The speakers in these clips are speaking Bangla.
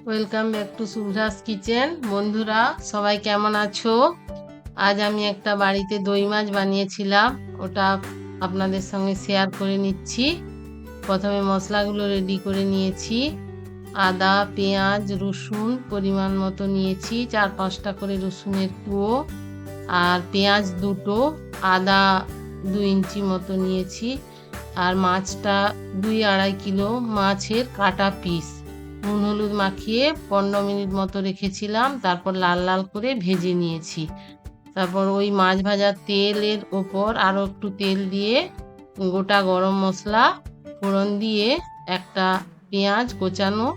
Welcome back to Subhra's kitchen. বন্ধুরা সবাই কেমন আছো? আজ আমি একটা বাড়িতে দই মাছ বানিয়েছিলাম, ওটা আপনাদের সঙ্গে শেয়ার করে নিচ্ছি। প্রথমে মশলাগুলো রেডি করে নিয়েছি। আদা, পেঁয়াজ, রসুন পরিমাণ মতো নিয়েছি, 4-5টা করে রসুনের কুয়ো, আর পেঁয়াজ দুটো, আদা 2 ইঞ্চি মতো নিয়েছি, আর মাছটা 2-2.5 কিলো মাছের কাটা পিস নুন হলুদ মাখিয়ে 15 মিনিট মতো রেখেছিলাম। তারপর লাল লাল করে ভেজে নিয়েছি। তারপর ওই মাছ ভাজার তেলের ওপর আরও একটু তেল দিয়ে গোটা গরম মশলা ফোড়ন দিয়ে একটা পেঁয়াজ কোচানো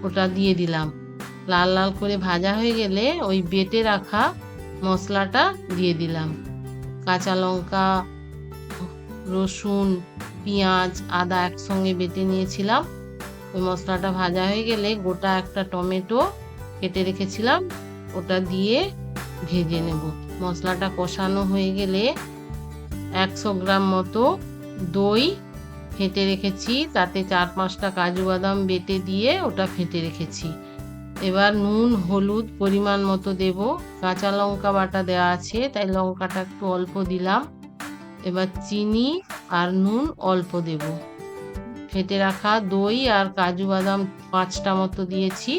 ওটা দিয়ে দিলাম। লাল লাল করে ভাজা হয়ে গেলে ওই বেটে রাখা মশলাটা দিয়ে দিলাম। কাঁচা লঙ্কা, রসুন, পেঁয়াজ, আদা একসঙ্গে বেটে নিয়েছিলাম। ওই মশলাটা ভাজা হয়ে গেলে গোটা একটা টমেটো কেটে রেখেছিলাম, ওটা দিয়ে ভেজে নেব। মশলাটা কষানো হয়ে গেলে 100 গ্রাম মতো দই ফেটে রেখেছি, তাতে 4-5টা কাজু বাদাম বেটে দিয়ে ওটা ফেটে রেখেছি। এবার নুন হলুদ পরিমাণ মতো দেব। কাঁচা লঙ্কা বাটা দেওয়া আছে, তাই লঙ্কাটা একটু অল্প দিলাম। এবার চিনি আর নুন অল্প দেব। ফেটে রাখা দই আর কাজু বাদাম 5টা মতো দিয়েছি।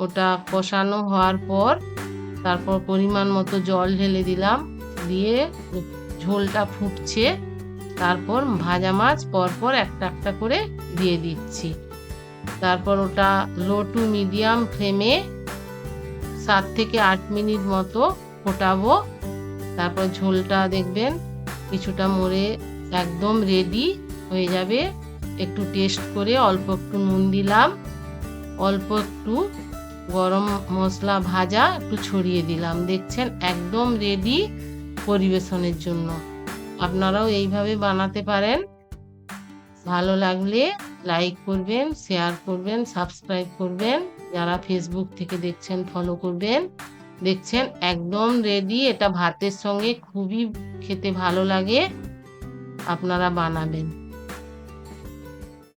ওটা কষানো হওয়ার পর তারপর পরিমাণ মতো জল ঢেলে দিলাম, দিয়ে ঝোলটা ফুটছে। তারপর ভাজা মাছ পরপর একটা একটা করে দিয়ে দিচ্ছি। তারপর ওটা লো টু মিডিয়াম ফ্লেমে 7 থেকে 8 মিনিট মতো ফোটাবো। তারপর ঝোলটা দেখবেন কিছুটা মরে একদম রেডি হয়ে যাবে। একটু টেস্ট করে অল্প একটু নুন দিলাম, অল্প একটু গরম মশলা ভাজা একটু ছড়িয়ে দিলাম। দেখছেন একদম রেডি পরিবেশনের জন্য। আপনারাও এইভাবে বানাতে পারেন। ভালো লাগলে লাইক করবেন, শেয়ার করবেন, সাবস্ক্রাইব করবেন। যারা ফেসবুক থেকে দেখছেন ফলো করবেন। দেখছেন একদম রেডি। এটা ভাতের সঙ্গে খুবই খেতে ভালো লাগে, আপনারা বানাবেন।